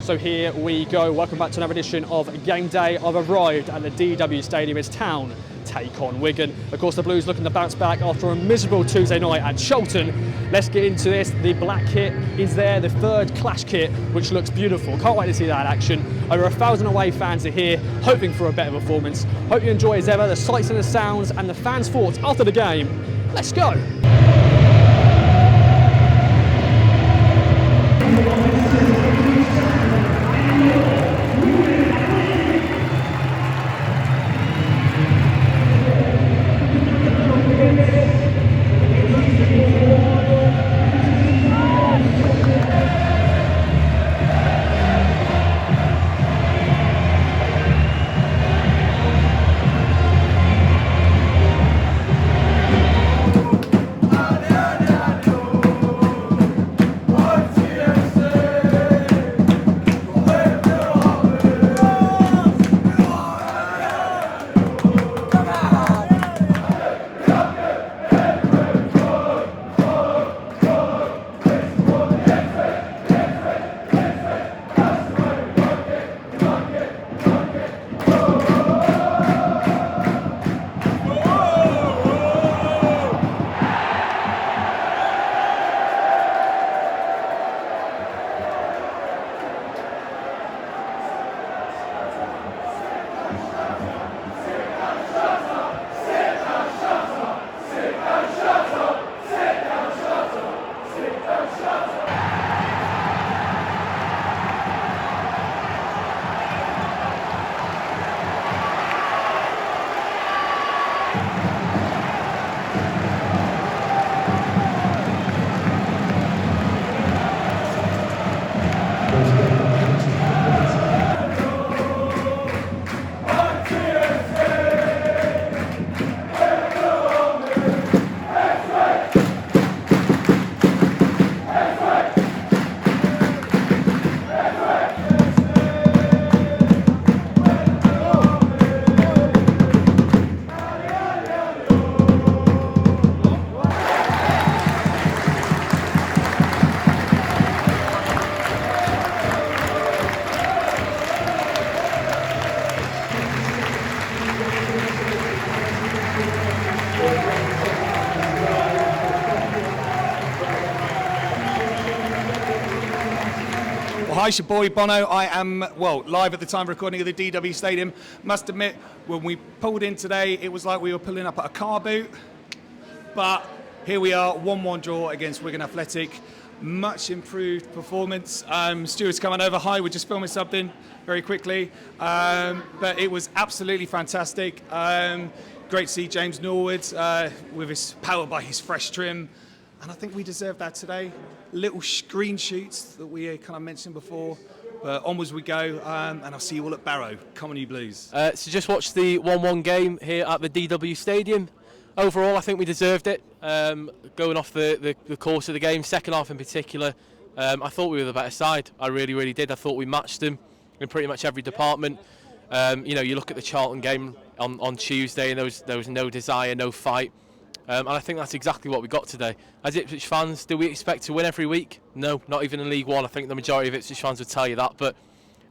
So here we go. Welcome back to another edition of Game Day. I've arrived at the DW Stadium as Town take on Wigan. Of course, the Blues looking to bounce back after a miserable Tuesday night at Charlton. Let's get into this. The black kit is there, the third clash kit, which looks beautiful. Can't wait to see that in action. Over 1,000 away fans are here, hoping for a better performance. Hope you enjoy as ever the sights and the sounds and the fans' thoughts after the game. Let's go. Hi, it's your boy Bono. I am, live at the time of recording of the DW Stadium. Must admit, when we pulled in today, it was like we were pulling up at a car boot. But here we are, 1-1 draw against Wigan Athletic. Much improved performance. Stuart's coming over. Hi, we're just filming something very quickly. But it was absolutely fantastic. Great to see James Norwood with his powered by his fresh trim. And I think we deserve that today. Little screen shoots that we kind of mentioned before, but onwards we go, and I'll see you all at Barrow. Come on, you Blues. So just watched the 1-1 game here at the DW Stadium. Overall, I think we deserved it. Going off the course of the game, second half in particular, I thought we were the better side. I really, really did. I thought we matched them in pretty much every department. You look at the Charlton game on Tuesday, and there was no desire, no fight. And I think that's exactly what we got today. As Ipswich fans, do we expect to win every week? No, not even in League One. I think the majority of Ipswich fans would tell you that. But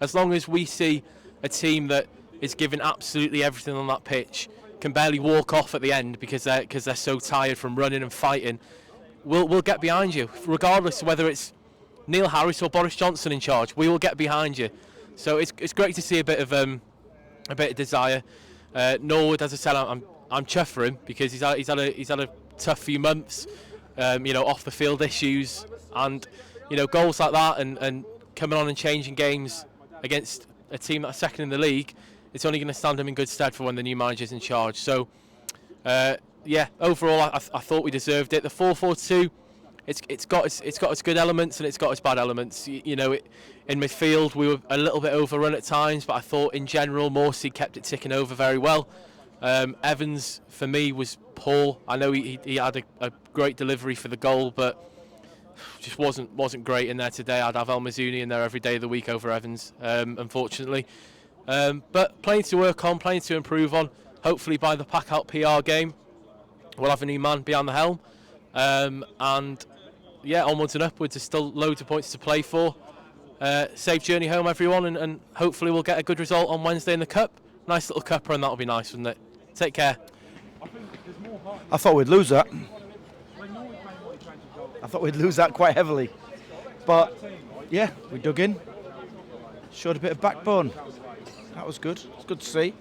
as long as we see a team that is giving absolutely everything on that pitch, can barely walk off at the end because they're so tired from running and fighting, we'll get behind you, regardless of whether it's Neil Harris or Boris Johnson in charge. We will get behind you. So it's great to see a bit of desire. Norwood, as I said, I'm chuffed for him because he's had a tough few months, off the field issues, and goals like that and coming on and changing games against a team that's second in the league, it's only going to stand him in good stead for when the new manager's in charge. So overall I thought we deserved it. The 4-4-2, it's got its good elements and it's got its bad elements. In midfield we were a little bit overrun at times, but I thought in general Morsey kept it ticking over very well. Evans for me was poor. I know he had a great delivery for the goal, but just wasn't great in there today. I'd have El Mazouni in there every day of the week over Evans, unfortunately. But plenty to work on, plenty to improve on. Hopefully by the pack out PR game we'll have a new man behind the helm, and onwards and upwards. There's still loads of points to play for. Safe journey home, everyone, and hopefully we'll get a good result on Wednesday in the Cup. Nice little cuppa, and that'll be nice, wouldn't it? Take care. I thought we'd lose that. I thought we'd lose that quite heavily. But, yeah, we dug in. Showed a bit of backbone. That was good. It's good to see.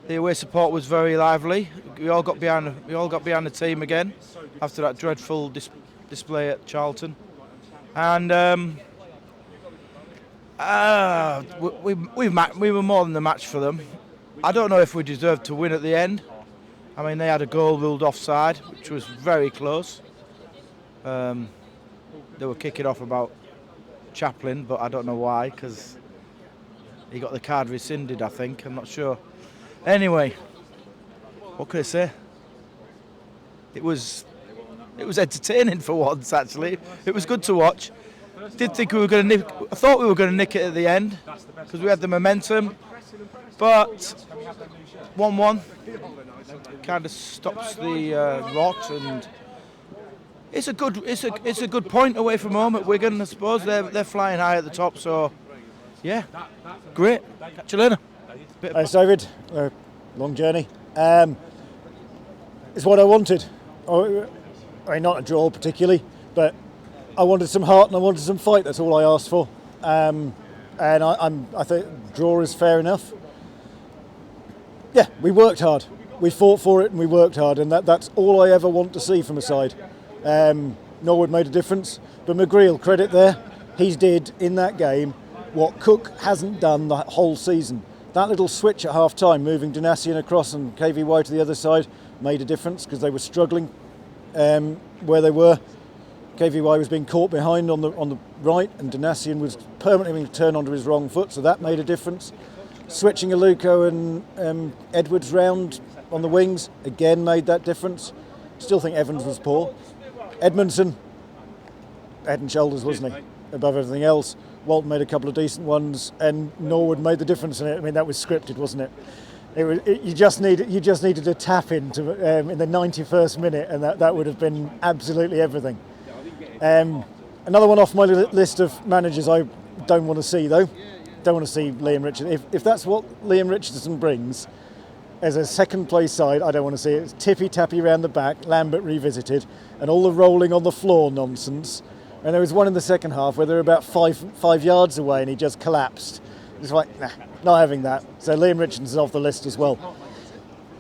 The away support was very lively. We all got behind the team again after that dreadful display at Charlton. And we were more than the match for them. I don't know if we deserved to win at the end. I mean, they had a goal ruled offside, which was very close. They were kicking off about Chaplin, but I don't know why, because he got the card rescinded, I think. I'm not sure. Anyway, what could I say? It was entertaining for once, actually. It was good to watch. Did think we were going to nick. I thought we were going to nick it at the end because we had the momentum, but 1-1 kind of stops the rot, and it's a good point away from home at Wigan. I suppose they're flying high at the top. So yeah, great. Catch you later. Thanks, David. Long journey. It's what I wanted. I mean, not a draw particularly, but I wanted some heart and I wanted some fight. That's all I asked for. And I think draw is fair enough. Yeah, we worked hard. We fought for it and we worked hard, and that's all I ever want to see from a side. Norwood made a difference, but McGreal, credit there. He did in that game what Cook hasn't done the whole season. That little switch at half-time, moving Danassian across and KVY to the other side, made a difference because they were struggling where they were. KVY was being caught behind on the right, and Danassian was permanently being turned onto his wrong foot, so that made a difference. Switching Aluko and Edwards round on the wings, again made that difference. Still think Evans was poor. Edmondson, head and shoulders, wasn't he, above everything else. Walton made a couple of decent ones, and Norwood made the difference in it. I mean, that was scripted, wasn't it? You just needed a tap in the 91st minute, and that would have been absolutely everything. Another one off my list of managers I don't want to see, though. Don't want to see Liam Richardson. If that's what Liam Richardson brings as a second place side, I don't want to see it. It's tippy-tappy round the back, Lambert revisited, and all the rolling on the floor nonsense. And there was one in the second half where they were about five yards away and he just collapsed. It's like, nah, not having that. So Liam Richardson's off the list as well.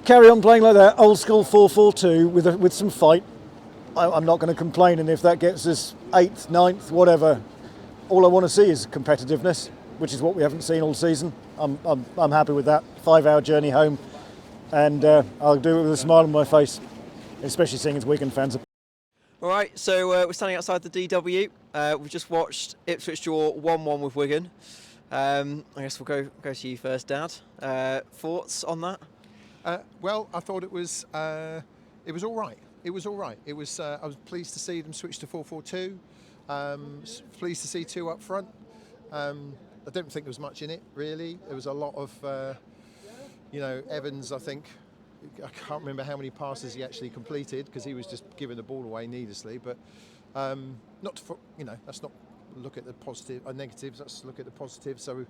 Carry on playing like that, old school 4-4-2 with some fight. I'm not going to complain, and if that gets us 8th, 9th, whatever, all I want to see is competitiveness, which is what we haven't seen all season. I'm happy with that. 5-hour journey home, and I'll do it with a smile on my face, especially seeing as Wigan fans are. All right, so we're standing outside the DW. We've just watched Ipswich draw 1-1 with Wigan. I guess we'll go to you first, Dad. Thoughts on that? Well, I thought it was all right. It was all right. It was. I was pleased to see them switch to 4-4-2. Pleased to see two up front. I don't think there was much in it really. There was a lot of, Evans. I think. I can't remember how many passes he actually completed because he was just giving the ball away needlessly. But not to, let's not look at the positive or negatives. Let's look at the positives. So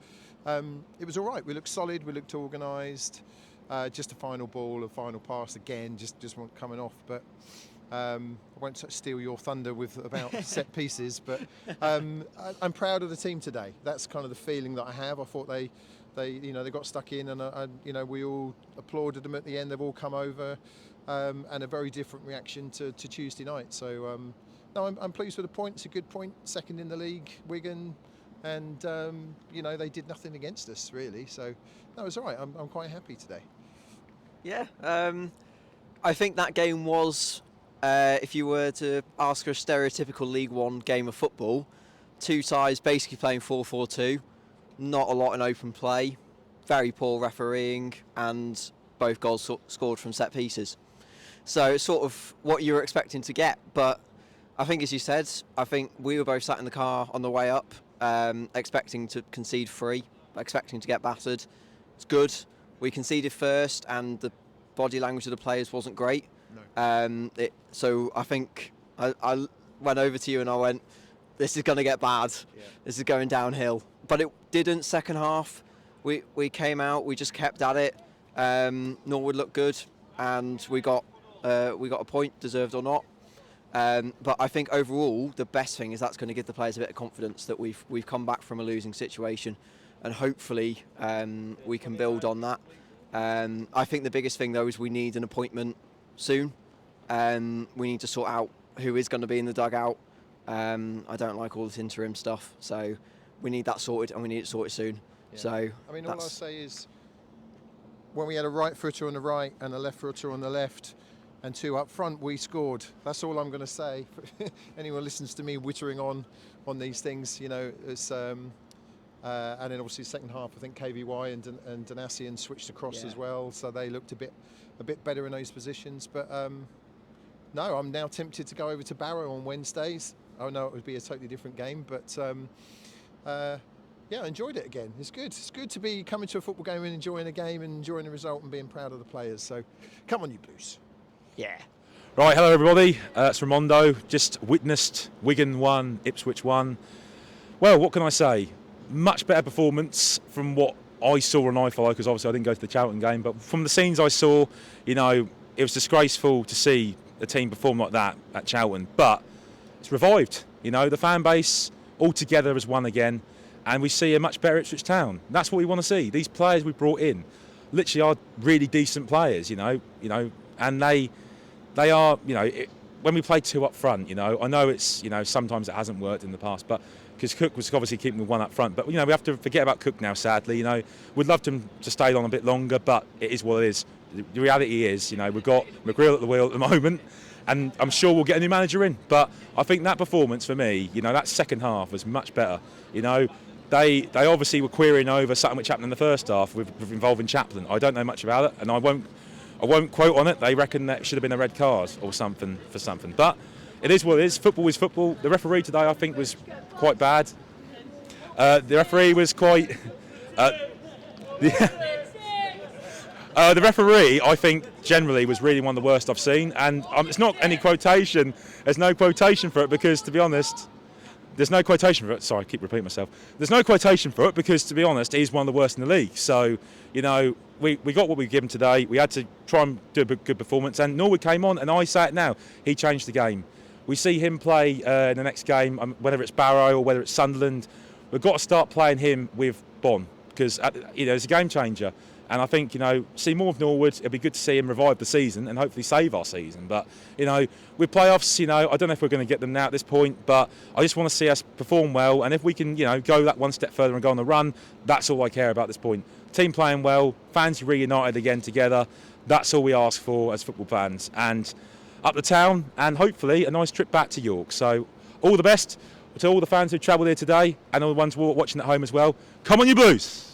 it was all right. We looked solid. We looked organised. Just a final ball, a final pass again. Just weren't coming off. But I won't steal your thunder with about set pieces. But I'm proud of the team today. That's kind of the feeling that I have. I thought they got stuck in, and we all applauded them at the end. They've all come over, and a very different reaction to Tuesday night. So, no, I'm pleased with the point. It's a good point. Second in the league, Wigan, and they did nothing against us really. So, no, it was all right. I'm quite happy today. Yeah, I think that game was, if you were to ask for a stereotypical League One game of football, two sides basically playing 4-4-2. Not a lot in open play, very poor refereeing, and both goals scored from set pieces. So it's sort of what you were expecting to get. But I think, as you said, I think we were both sat in the car on the way up, expecting to concede 3, expecting to get battered. It's good. We conceded first, and the body language of the players wasn't great. No. So I think I went over to you and I went, this is going to get bad. This is going downhill. But it didn't. Second half, we came out, we just kept at it. Norwood looked good, and we got a point, deserved or not. But I think overall, the best thing is that's going to give the players a bit of confidence that we've come back from a losing situation, and hopefully we can build on that. I think the biggest thing though is we need an appointment soon. We need to sort out who is going to be in the dugout. I don't like all this interim stuff, so we need that sorted, and we need it sorted soon. Yeah. So I mean, all I'll say is when we had a right footer on the right and a left footer on the left, and 2 up front, we scored. That's all I'm going to say. Anyone listens to me wittering on these things, you know, it's, and then obviously second half, I think KVY and Danassian switched across as well, so they looked a bit better in those positions. But no, I'm now tempted to go over to Barrow on Wednesdays. I know it would be a totally different game, but yeah, I enjoyed it again. It's good. It's good to be coming to a football game and enjoying a game and enjoying the result and being proud of the players. So come on, you Blues. yeah. Right, hello everybody, it's Ramondo. Just witnessed Wigan 1, Ipswich 1. Well, what can I say? Much better performance from what I saw on iFollow, because obviously I didn't go to the Charlton game, but from the scenes I saw, you know, it was disgraceful to see a team perform like that at Charlton, but it's revived. You know, the fan base all together has won again, and we see a much better Ipswich Town. That's what we want to see. These players we brought in literally are really decent players, you know, and they are, you know, when we play 2 up front, you know, I know it's, you know, sometimes it hasn't worked in the past, but because Cook was obviously keeping the 1 up front, but, you know, we have to forget about Cook now, sadly. You know, we'd love him to stay on a bit longer, but it is what it is. The reality is, you know, we've got McGreal at the wheel at the moment, and I'm sure we'll get a new manager in, but I think that performance for me, you know, that second half was much better. You know, they obviously were querying over something which happened in the first half with involving Chaplin. I don't know much about it, and I won't quote on it. They reckon that should have been a red card or something for something. But it is what it is. Football is football. The referee today, I think, was quite bad. The referee was quite... the referee, I think, generally was really one of the worst I've seen. And it's not any quotation. There's no quotation for it because, to be honest... There's no quotation for it. Sorry, I keep repeating myself. There's no quotation for it because, to be honest, he's one of the worst in the league. So, you know, we got what we given today. We had to try and do a good performance. And Norwood came on, and I say it now, he changed the game. We see him play in the next game, whether it's Barrow or whether it's Sunderland. We've got to start playing him with Bon because, you know, it's a game changer. And I think, you know, see more of Norwood. It'd be good to see him revive the season and hopefully save our season. But, you know, with playoffs, you know, I don't know if we're going to get them now at this point, but I just want to see us perform well. And if we can, you know, go that one step further and go on the run, that's all I care about at this point. Team playing well, fans reunited again together. That's all we ask for as football fans. And up the town and hopefully a nice trip back to York. So all the best to all the fans who travelled here today and all the ones watching at home as well. Come on, you Blues!